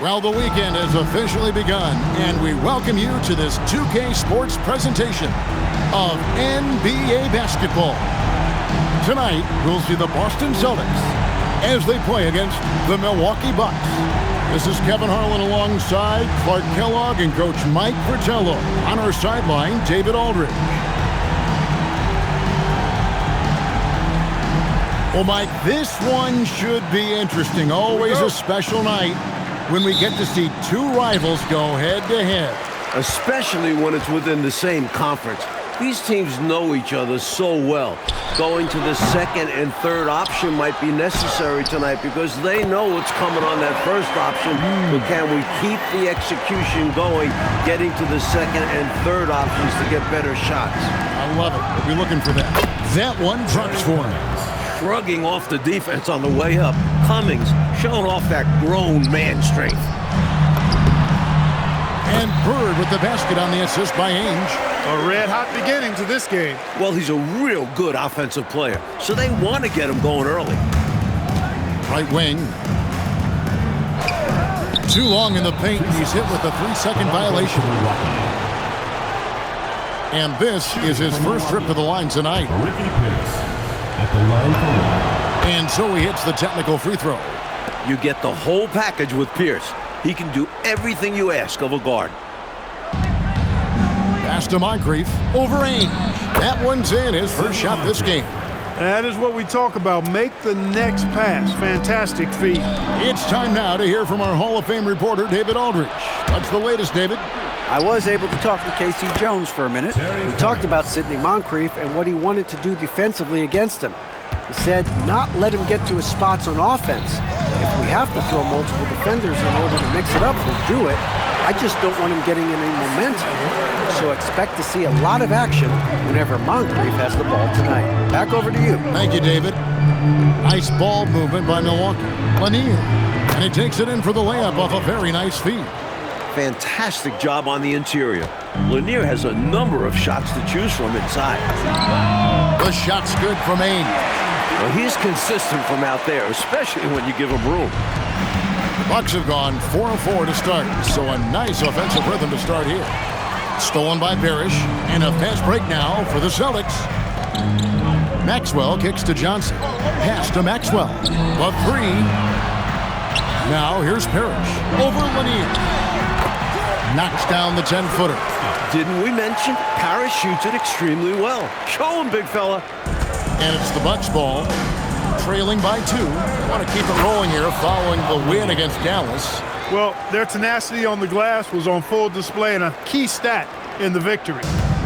Well, the weekend has officially begun, and we welcome you to this 2K Sports presentation of NBA basketball. Tonight, we'll see the Boston Celtics as they play against the Milwaukee Bucks. This is Kevin Harlan alongside Clark Kellogg and Coach Mike Fratello. On our sideline, David Aldridge. Well, Mike, this one should be interesting. Always a special night when we get to see two rivals go head-to-head. Especially when it's within the same conference. These teams know each other so well. Going to the second and third option might be necessary tonight because they know what's coming on that first option. But can we keep the execution going, getting to the second and third options to get better shots? I love it. We'll be looking for that. That one drops for him. Shrugging off the defense on the way up. Cummings showing off that grown man strength. And Bird with the basket on the assist by Ainge. A red-hot beginning to this game. Well, he's a real good offensive player, so they want to get him going early. Right wing. Too long in the paint. He's hit with a 3-second violation. And this is his first trip to the line tonight. At the line for one. And so he hits the technical free throw. You get the whole package with Pierce. He can do everything you ask of a guard. Pass to Moncrief over Ainge. That one's in, his first shot this game. That is what we talk about. Make the next pass. Fantastic feat. It's time now to hear from our Hall of Fame reporter, David Aldridge. What's the latest, David? I was able to talk to Casey Jones for a minute. We talked about Sidney Moncrief and what he wanted to do defensively against him. He said not let him get to his spots on offense. If we have to throw multiple defenders in order to mix it up, we'll do it. I just don't want him getting any momentum. So expect to see a lot of action whenever Moncrief has the ball tonight. Back over to you. Thank you, David. Nice ball movement by Milwaukee. Lanier. And he takes it in for the layup off a very nice feed. Fantastic job on the interior. Lanier has a number of shots to choose from inside. The shot's good from Ainge. Well, he's consistent from out there, especially when you give him room. The Bucks have gone 4-4 to start, so a nice offensive rhythm to start here. Stolen by Parrish, and a fast break now for the Celtics. Maxwell kicks to Johnson. Pass to Maxwell. The three. Now here's Parrish over Lanier. Knocks down the 10-footer. Didn't we mention Parrish shoots it extremely well? Show him, big fella. And it's the Bucks ball, trailing by 2. They want to keep it rolling here following the win against Dallas. Well, their tenacity on the glass was on full display and a key stat in the victory.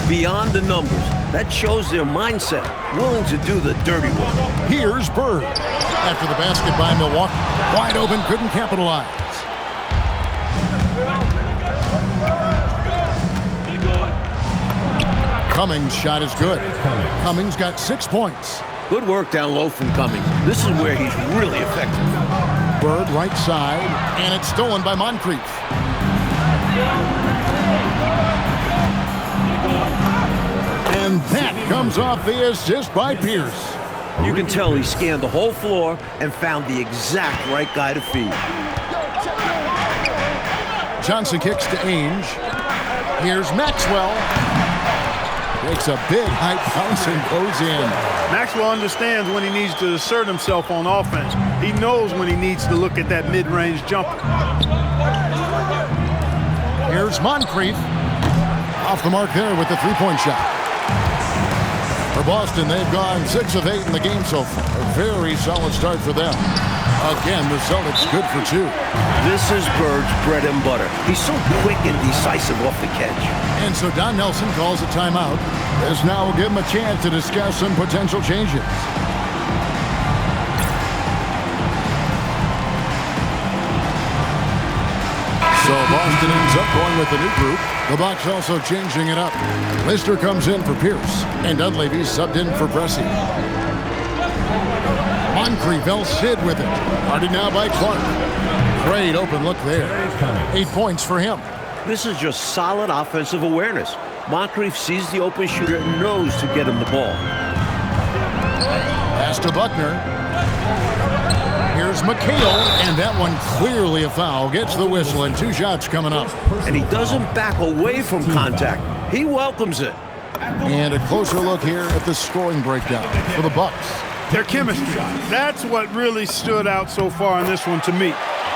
Beyond the numbers, that shows their mindset, willing to do the dirty work. Here's Bird. After the basket by Milwaukee, wide open, couldn't capitalize. Cummings' shot is good. Cummings got 6 points. Good work down low from Cummings. This is where he's really effective. Bird right side, and it's stolen by Moncrief. And that comes off the assist by Pierce. You can tell he scanned the whole floor and found the exact right guy to feed. Johnson kicks to Ainge. Here's Maxwell. Takes a big high bounce and goes in. Maxwell understands when he needs to assert himself on offense. He knows when he needs to look at that mid-range jumper. Here's Moncrief. Off the mark there with the three-point shot. For Boston, they've gone 6 of 8 in the game so far. A very solid start for them. Again, the Celtics good for 2. This is Bird's bread and butter. He's so quick and decisive off the catch. And so Don Nelson calls a timeout. This now will give him a chance to discuss some potential changes. So Boston ends up going with the new group. The Bucks also changing it up. Lister comes in for Pierce, and Dunleavy subbed in for Bresci. Moncrief Sid with it. Guarded now by Clark. Great open look there. 8 points for him. This is just solid offensive awareness. Moncrief sees the open shooter and knows to get him the ball. Pass to Buckner. Here's McHale, and that one clearly a foul. Gets the whistle, and 2 shots coming up. And he doesn't back away from contact. He welcomes it. And a closer look here at the scoring breakdown for the Bucks. Their chemistry. That's what really stood out so far in this one to me.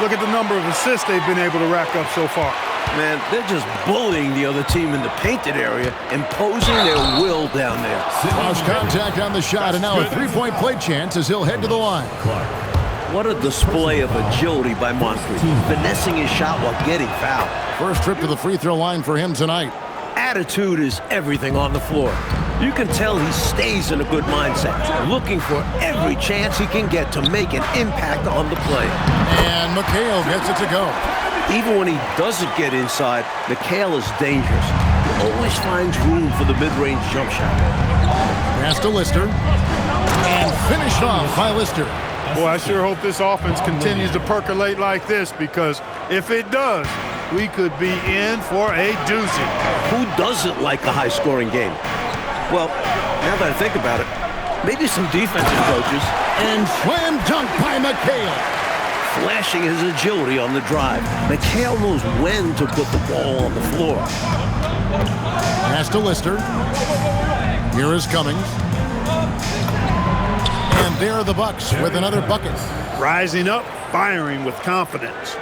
Look at the number of assists they've been able to rack up so far. Man, they're just bullying the other team in the painted area, imposing their will down there. Lost contact on the shot, and now a 3-point play chance as he'll head to the line. What a display of agility by Moncrief, finessing his shot while getting fouled. First trip to the free throw line for him tonight. Attitude is everything on the floor. You can tell he stays in a good mindset, looking for every chance he can get to make an impact on the play. And McHale gets it to go. Even when he doesn't get inside, McHale is dangerous. He always finds room for the mid-range jump shot. Pass to Lister. And finished off by Lister. Boy, I sure hope this offense continues to percolate like this, because if it does, we could be in for a doozy. Who doesn't like a high-scoring game? Well, now that I think about it, maybe some defensive coaches. And slam dunk by McHale. Flashing his agility on the drive. McHale knows when to put the ball on the floor. Pass to Lister. Here is Cummings. And there are the Bucks with another bucket. Rising up, firing with confidence.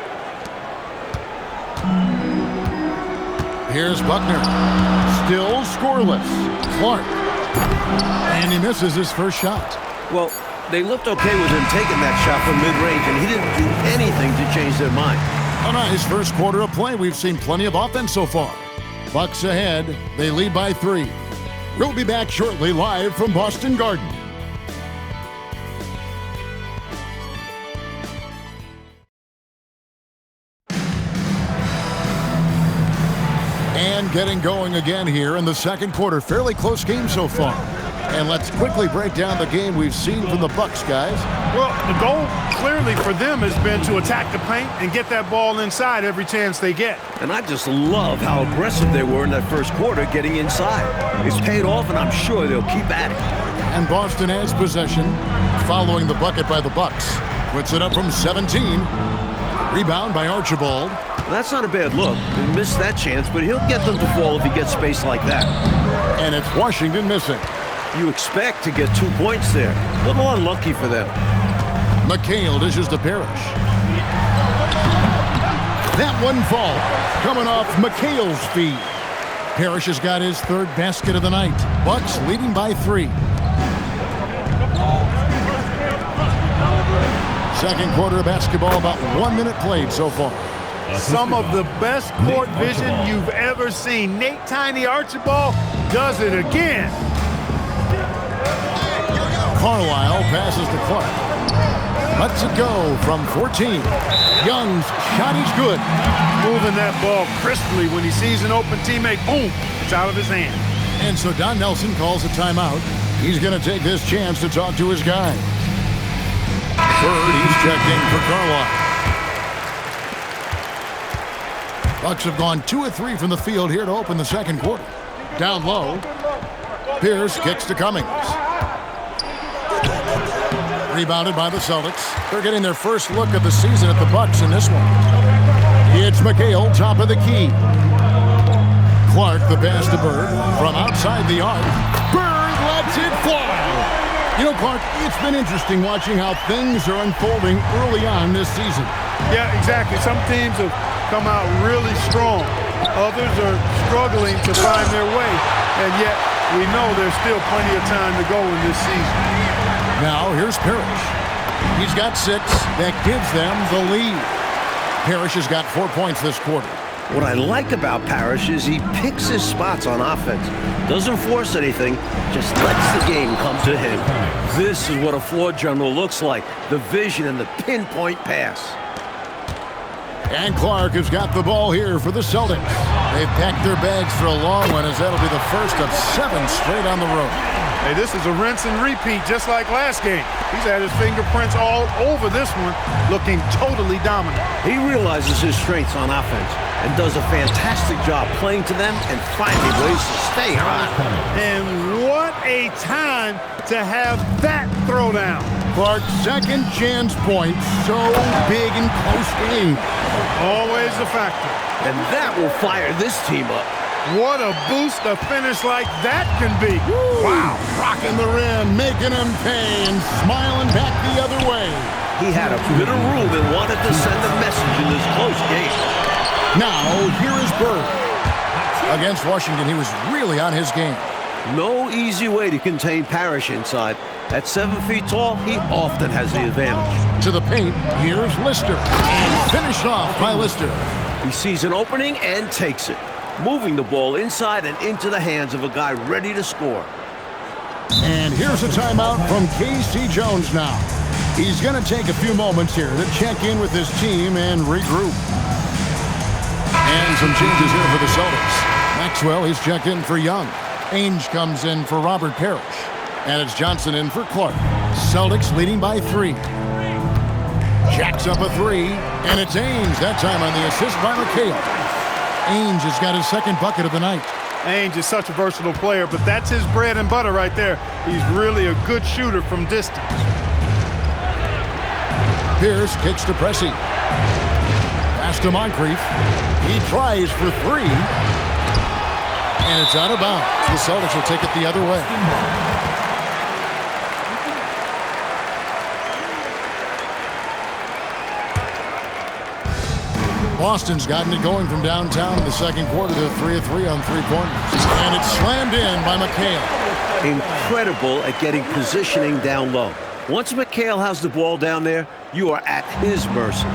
Here's Buckner. Still scoreless. Clark. And he misses his first shot. Well, they looked okay with him taking that shot from mid-range, and he didn't do anything to change their mind. A nice first quarter of play. We've seen plenty of offense so far. Bucks ahead. They lead by 3. We'll be back shortly live from Boston Garden. And getting going again here in the second quarter. Fairly close game so far. And let's quickly break down the game we've seen from the Bucks, guys. Well, the goal clearly for them has been to attack the paint and get that ball inside every chance they get. And I just love how aggressive they were in that first quarter getting inside. It's paid off, and I'm sure they'll keep at it. And Boston has possession following the bucket by the Bucks. Puts it up from 17. Rebound by Archibald. That's not a bad look. He missed that chance, but he'll get them to fall if he gets space like that. And it's Washington missing. You expect to get 2 points there. A little unlucky for them. McHale dishes to Parrish. That one fall coming off McHale's feet. Parrish has got his 3rd basket of the night. Bucks leading by 3. Second quarter of basketball, about 1 minute played so far. Some of the best court vision you've ever seen. Nate Tiny Archibald does it again. Carlisle passes to Clark. Lets it go from 14. Young's shot is good. Moving that ball crisply when he sees an open teammate. Boom! It's out of his hand. And so Don Nelson calls a timeout. He's going to take this chance to talk to his guy. Bird, he's checked in for Carlisle. Bucks have gone 2 of 3 from the field here to open the second quarter. Down low. Pierce kicks to Cummings. Rebounded by the Celtics. They're getting their first look of the season at the Bucks in this one. It's McHale, top of the key. Clark, the pass to Bird from outside the arc. Bird lets it fly. You know, Clark, it's been interesting watching how things are unfolding early on this season. Yeah, exactly. Some teams have come out really strong. Others are struggling to find their way. And yet, we know there's still plenty of time to go in this season. Now, here's Parrish. He's got 6. That gives them the lead. Parrish has got 4 points this quarter. What I like about Parrish is he picks his spots on offense. Doesn't force anything, just lets the game come to him. This is what a floor general looks like. The vision and the pinpoint pass. And Clark has got the ball here for the Celtics. They've packed their bags for a long one, as that'll be the first of 7 straight on the road. Hey, this is a rinse and repeat just like last game. He's had his fingerprints all over this one, looking totally dominant. He realizes his strengths on offense and does a fantastic job playing to them and finding ways to stay hot. And what a time to have that throwdown. Clark, second chance point. So big and close game. Always a factor. And that will fire this team up. What a boost a finish like that can be. Wow. Rocking the rim, making him pay, and smiling back the other way. He had a bit of room and wanted to send a message in this close game. Now, here is Bird. Against Washington, he was really on his game. No easy way to contain Parrish inside. At 7 feet tall, he often has the advantage. To the paint, here's Lister. And finished off by Lister. He sees an opening and takes it, moving the ball inside and into the hands of a guy ready to score. And here's a timeout from K.C. Jones now. He's going to take a few moments here to check in with his team and regroup. And some changes here for the Celtics. Maxwell, he's checked in for Young. Ainge comes in for Robert Parrish. And it's Johnson in for Clark. Celtics leading by 3. Jacks up a 3. And it's Ainge, that time on the assist by McHale. Ainge has got his second bucket of the night. Ainge is such a versatile player, but that's his bread and butter right there. He's really a good shooter from distance. Pierce kicks to Pressey. Pass to Moncrief. He tries for 3. And it's out of bounds. The Celtics will take it the other way. Boston's gotten it going from downtown in the second quarter. They're 3 of 3 on 3 corners. And it's slammed in by McHale. Incredible at getting positioning down low. Once McHale has the ball down there, you are at his mercy.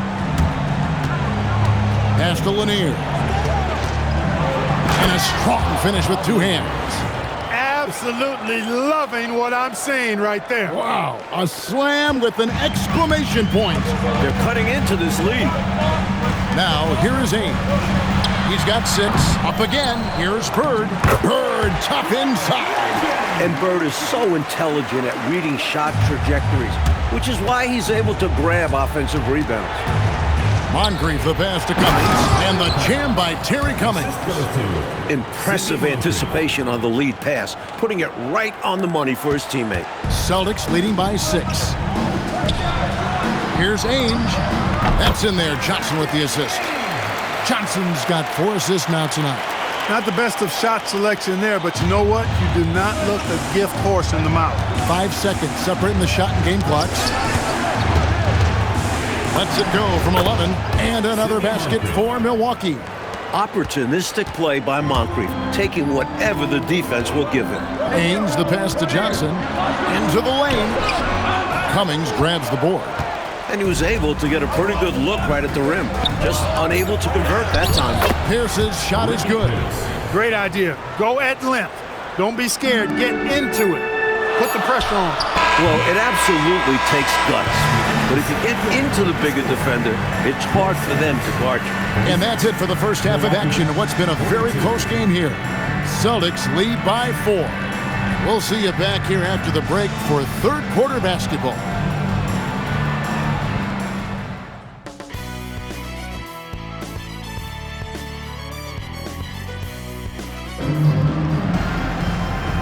Pass to Lanier. And a strong finish with 2 hands. Absolutely loving what I'm seeing right there. Wow, a slam with an exclamation point. They're cutting into this lead. Now, here is Ainge. He's got 6. Up again. Here's Bird. Bird, tough inside. And Bird is so intelligent at reading shot trajectories, which is why he's able to grab offensive rebounds. Moncrief, the pass to Cummings, and the jam by Terry Cummings. Impressive anticipation on the lead pass, putting it right on the money for his teammate. Celtics leading by 6. Here's Ainge. That's in there. Johnson with the assist. Johnson's got 4 assists now tonight. Not the best of shot selection there, but you know what? You do not look a gift horse in the mouth. 5 seconds separating the shot and game clocks. Lets it go from 11. And another basket for Milwaukee. Opportunistic play by Moncrief, taking whatever the defense will give him. Ainge, the pass to Johnson. Into the lane. Cummings grabs the board. And he was able to get a pretty good look right at the rim. Just unable to convert that time. Pierce's shot is good. Great idea. Go at length. Don't be scared. Get into it. Put the pressure on. Well, it absolutely takes guts. But if you get into the bigger defender, it's hard for them to guard you. And that's it for the first half of action. What's been a very close game here. Celtics lead by 4. We'll see you back here after the break for third quarter basketball.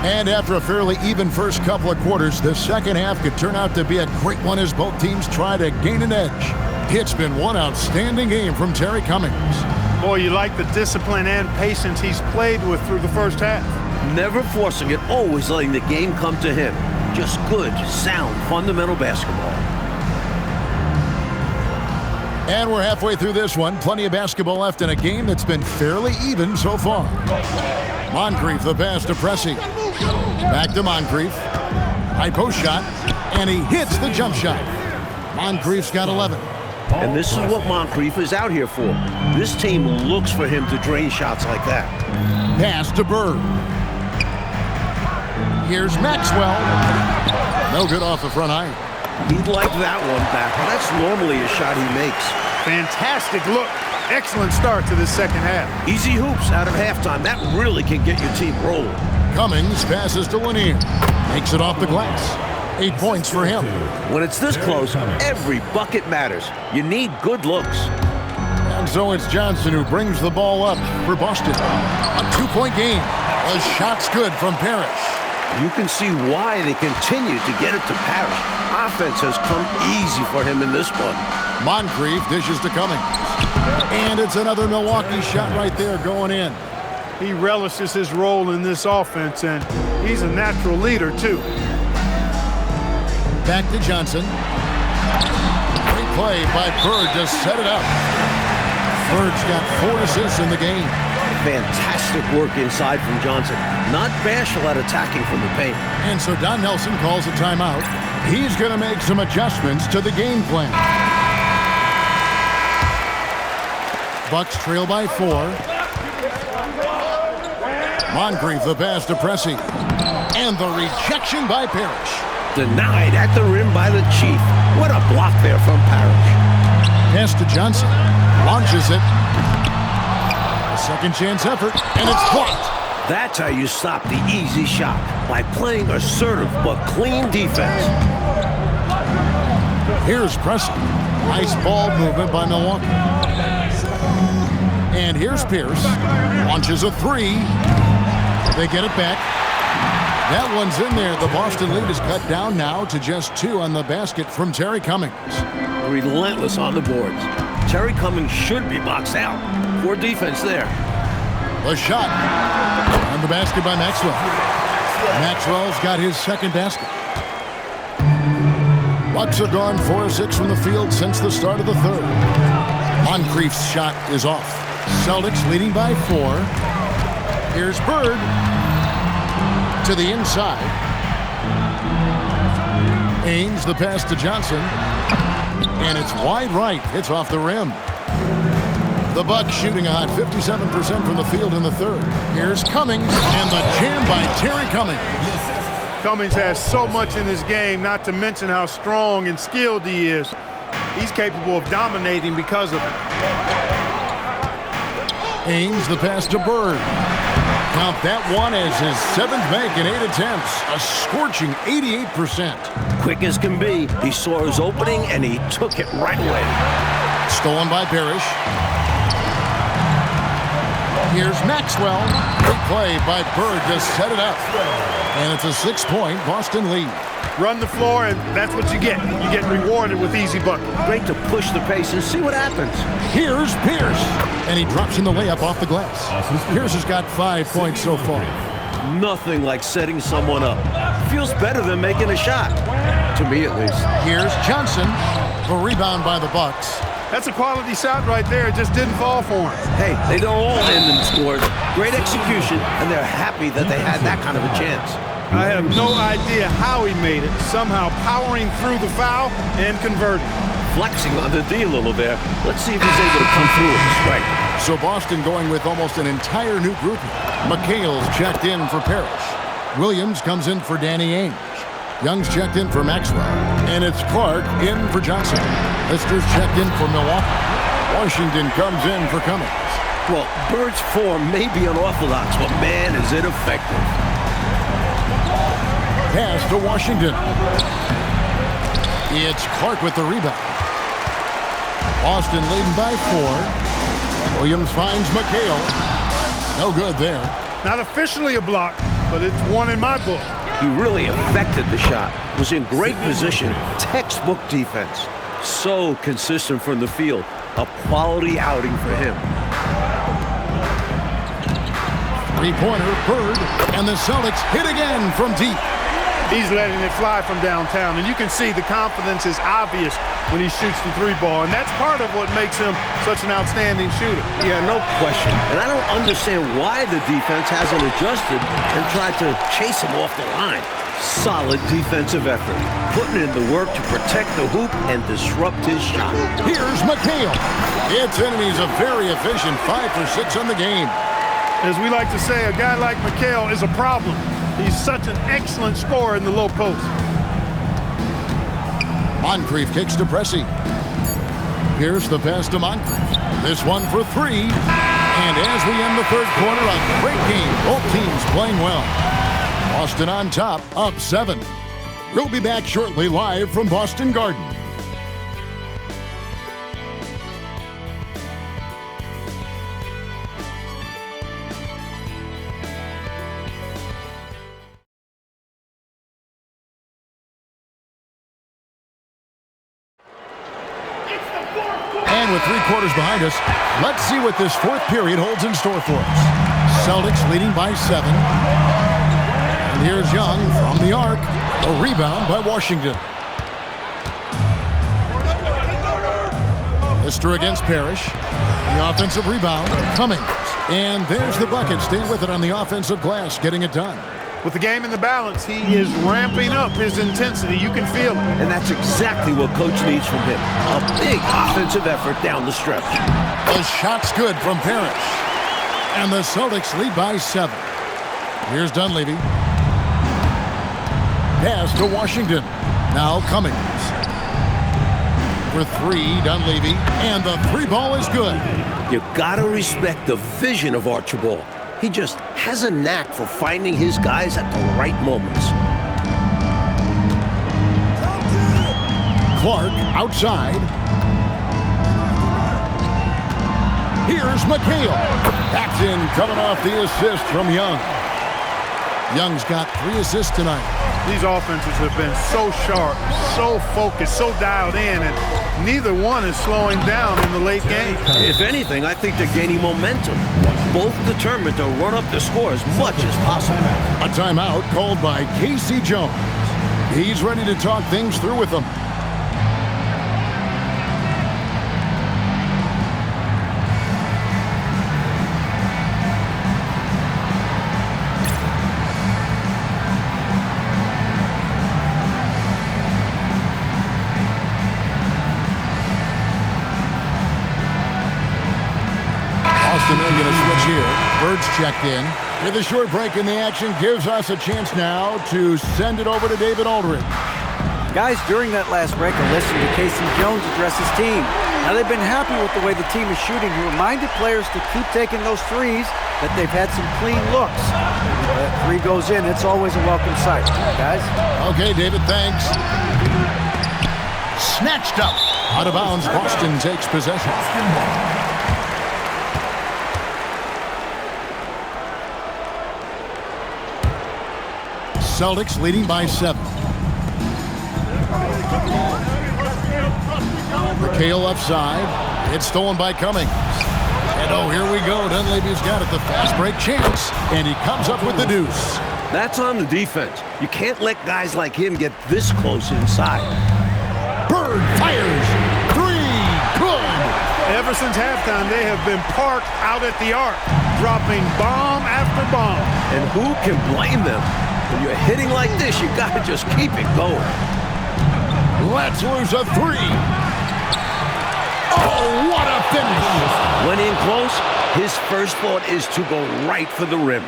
And after a fairly even first couple of quarters, the second half could turn out to be a great one as both teams try to gain an edge. It's been one outstanding game from Terry Cummings. Boy, you like the discipline and patience he's played with through the first half. Never forcing it, always letting the game come to him. Just good, sound, fundamental basketball. And we're halfway through this one. Plenty of basketball left in a game that's been fairly even so far. Moncrief, the pass to Pressey. Back to Moncrief. High post shot. And he hits the jump shot. Moncrief's got 11. And this is what Moncrief is out here for. This team looks for him to drain shots like that. Pass to Bird. Here's Maxwell. No good off the front iron. He'd like that one back. That's normally a shot he makes. Fantastic look. Excellent start to this second half. Easy hoops out of halftime. That really can get your team rolling. Cummings passes to Lanier. Makes it off the glass. 8 points for him. When it's this close, every bucket matters. You need good looks. And so it's Johnson who brings the ball up for Boston. A 2-point game. The shot's good from Parrish. You can see why they continue to get it to Parrish. offense has come easy for him in this one. Moncrief dishes to Cummings. And it's another Milwaukee shot right there going in. He relishes his role in this offense, and he's a natural leader, too. Back to Johnson. Great play by Bird to set it up. Bird's got 4 assists in the game. Fantastic work inside from Johnson. Not bashful at attacking from the paint. And so Don Nelson calls a timeout. He's going to make some adjustments to the game plan. Bucks trail by 4. Moncrief the pass to Pressey. And the rejection by Parrish. Denied at the rim by the Chief. What a block there from Parrish. Pass to Johnson. Launches it. A second chance effort, and it's blocked. That's how you stop the easy shot, by playing assertive but clean defense. Here's Pressey. Nice ball movement by Milwaukee. And here's Pierce. Launches a 3. They get it back. That one's in there. The Boston lead is cut down now to just 2 on the basket from Terry Cummings. Relentless on the boards. Terry Cummings should be boxed out. Poor defense there. The shot. On the basket by Maxwell. Maxwell's got his second basket. Bucks have gone 4 of 6 from the field since the start of the third. Moncrief's shot is off. Celtics leading by 4. Here's Bird. To the inside. Ains the pass to Johnson. And it's wide right. It's off the rim. The Bucks shooting a hot 57% from the field in the third. Here's Cummings, and the jam by Terry Cummings. Cummings has so much in his game, not to mention how strong and skilled he is. He's capable of dominating because of it. Ains the pass to Bird. Count that one as his 7th make in 8 attempts. A scorching 88%. Quick as can be, he saw his opening and he took it right away. Stolen by Parrish. Here's Maxwell. Big play by Bird to set it up. And it's a 6-point Boston lead. Run the floor, and that's what you get. You get rewarded with easy buckets. Great to push the pace and see what happens. Here's Pierce. And he drops in the layup off the glass. Pierce has got 5 points so far. Nothing like setting someone up. Feels better than making a shot. To me, at least. Here's Johnson. The rebound by the Bucks. That's a quality shot right there. It just didn't fall for him. Hey, they don't all end in scores. Great execution, and they're happy that they had that kind of a chance. I have no idea how he made it. Somehow powering through the foul and converting. Flexing on the D a little there. Let's see if he's able to come through with a strike. So Boston going with almost an entire new group. McHale's checked in for Parrish. Williams comes in for Danny Ainge. Young's checked in for Maxwell. And it's Clark in for Johnson. Lister's checked in for Milwaukee. Washington comes in for Cummings. Well, Bird's form may be unorthodox, but man, is it effective. Pass to Washington. It's Clark with the rebound. Boston leading by 4. Williams finds McHale. No good there. Not officially a block, but it's one in my book. He really affected the shot. Was in great position. Textbook defense. So consistent from the field. A quality outing for him. Three-pointer, Bird, and the Celtics hit again from deep. He's letting it fly from downtown, and you can see the confidence is obvious when he shoots the 3-ball, and that's part of what makes him such an outstanding shooter. Yeah, no question. And I don't understand why the defense hasn't adjusted and tried to chase him off the line. Solid defensive effort, putting in the work to protect the hoop and disrupt his shot. Here's McHale. It's in, and he's a very efficient 5 for 6 on the game. As we like to say, a guy like McHale is a problem. He's such an excellent scorer in the low post. Moncrief kicks to Pressey. Here's the pass to Moncrief. This one for 3. And as we end the third quarter, a great game. Both teams playing well. Boston on top, up 7. We'll be back shortly live from Boston Garden. And with 3 quarters behind us, let's see what this fourth period holds in store for us. Celtics leading by 7. And here's Young from the arc. A rebound by Washington. Lister against Parrish. The offensive rebound, Cummings. And there's the bucket. Staying with it on the offensive glass, getting it done. With the game in the balance, he is ramping up his intensity. You can feel it. And that's exactly what Coach needs from him. A big offensive effort down the stretch. The shot's good from Parrish. And the Celtics lead by 7. Here's Dunleavy. Pass to Washington. Now Cummings. For 3, Dunleavy. And the 3 ball is good. You gotta respect the vision of Archibald. He just has a knack for finding his guys at the right moments. Clark outside. Here's McHale. That's in, coming off the assist from Young. Young's got 3 assists tonight. These offenses have been so sharp, so focused, so dialed in, and neither one is slowing down in the late game. If anything, I think they're gaining momentum. Both determined to run up the score as much as possible. A timeout called by Casey Jones. He's ready to talk things through with them. They're going to switch here. Bird's checked in. With a short break in the action gives us a chance now to send it over to David Aldridge. Guys, during that last break, I listened to Casey Jones address his team. Now, they've been happy with the way the team is shooting. He reminded players to keep taking those threes, that they've had some clean looks. When that 3 goes in, it's always a welcome sight. Guys? Okay, David, thanks. Snatched up. Out of bounds, Boston takes possession. Celtics leading by 7. McHale left side. It's stolen by Cummings. And oh, here we go. Dunleavy's got it. The fast break chance. And he comes up with the deuce. That's on the defense. You can't let guys like him get this close inside. Bird fires. 3. Good. Ever since halftime, they have been parked out at the arc, dropping bomb after bomb. And who can blame them? When you're hitting like this, you gotta just keep it going. Let's lose a 3. Oh, what a finish. When in close, his first thought is to go right for the rim.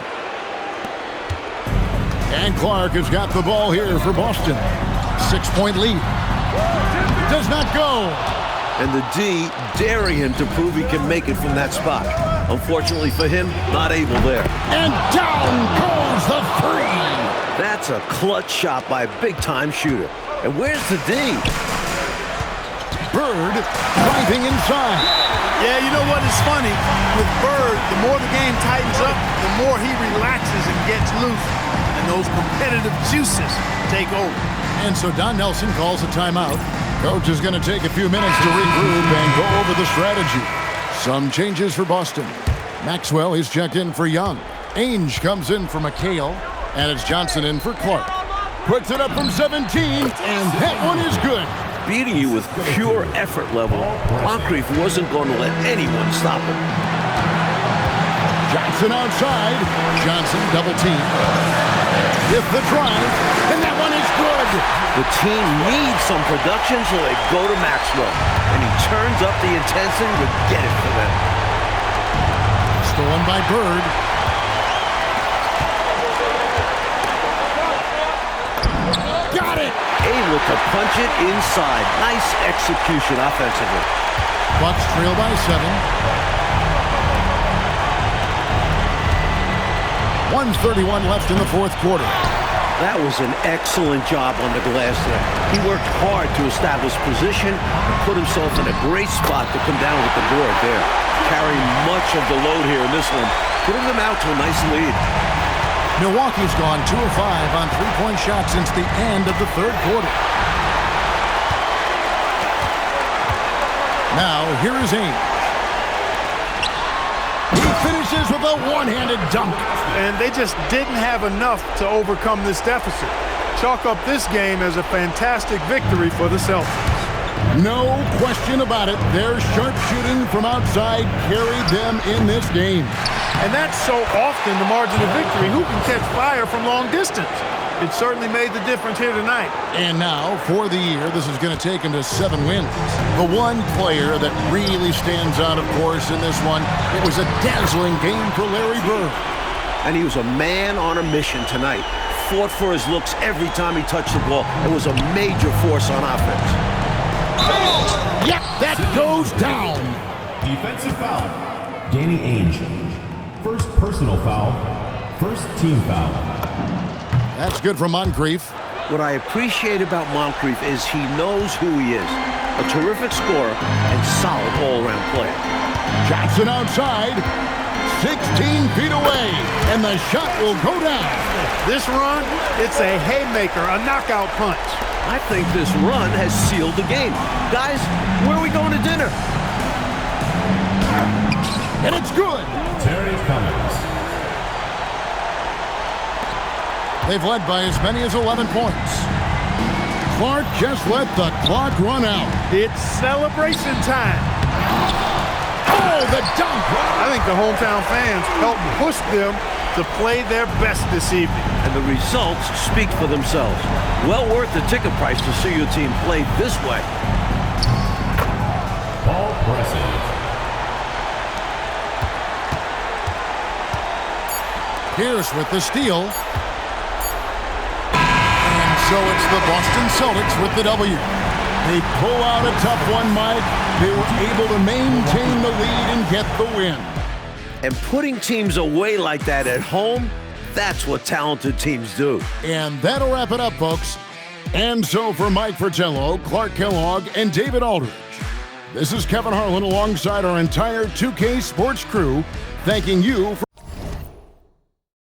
And Clark has got the ball here for Boston. 6-point lead. Does not go. And the D daring him to prove he can make it from that spot. Unfortunately for him, not able there. And down goes the 3. That's a clutch shot by a big-time shooter. And where's the D? Bird driving inside. Yeah, you know what is funny? With Bird, the more the game tightens up, the more he relaxes and gets loose. And those competitive juices take over. And so Don Nelson calls a timeout. Coach is going to take a few minutes to regroup and go over the strategy. Some changes for Boston. Maxwell is checked in for Young. Ainge comes in for McHale. And it's Johnson in for Clark. Puts it up from 17, and that one is good. Beating you with pure effort level, Moncrief wasn't going to let anyone stop him. Johnson outside. Johnson double team. With the drive, and that one is good. The team needs some production, so they go to Maxwell. And he turns up the intensity to get it for them. Stolen by Bird. Got it! Able to punch it inside. Nice execution offensively. Bucks trail by 7. 1:31 left in the fourth quarter. That was an excellent job on the glass there. He worked hard to establish position and put himself in a great spot to come down with the board there. Carrying much of the load here in this one, putting them out to a nice lead. Milwaukee's gone 2 of 5 on 3-point shots since the end of the third quarter. Now, here is Ainge. He finishes with a one-handed dunk. And they just didn't have enough to overcome this deficit. Chalk up this game as a fantastic victory for the Celtics. No question about it. Their sharpshooting from outside carried them in this game. And that's so often the margin of victory. Who can catch fire from long distance? It certainly made the difference here tonight. And now, for the year, this is going to take him to 7 wins. The one player that really stands out, of course, in this one, it was a dazzling game for Larry Bird. And he was a man on a mission tonight. Fought for his looks every time he touched the ball. It was a major force on offense. Yep, that goes down. Defensive foul. Danny Ainge. First personal foul. First team foul. That's good for Moncrief. What I appreciate about Moncrief is he knows who he is. A terrific scorer and solid all-around player. Johnson outside. 16 feet away. And the shot will go down. This run, it's a haymaker, a knockout punch. I think this run has sealed the game. Guys, where are we going to dinner? And it's good. Terry Cummings. They've led by as many as 11 points. Clark just let the clock run out. It's celebration time. Oh, the dunk! I think the hometown fans helped push them to play their best this evening. And the results speak for themselves. Well worth the ticket price to see your team play this way. Paul Pressing. Pierce with the steal. And so it's the Boston Celtics with the W. They pull out a tough one, Mike. They were able to maintain the lead and get the win. And putting teams away like that at home, that's what talented teams do. And that'll wrap it up, folks. And so for Mike Fratello, Clark Kellogg, and David Aldridge, this is Kevin Harlan alongside our entire 2K Sports crew, thanking you for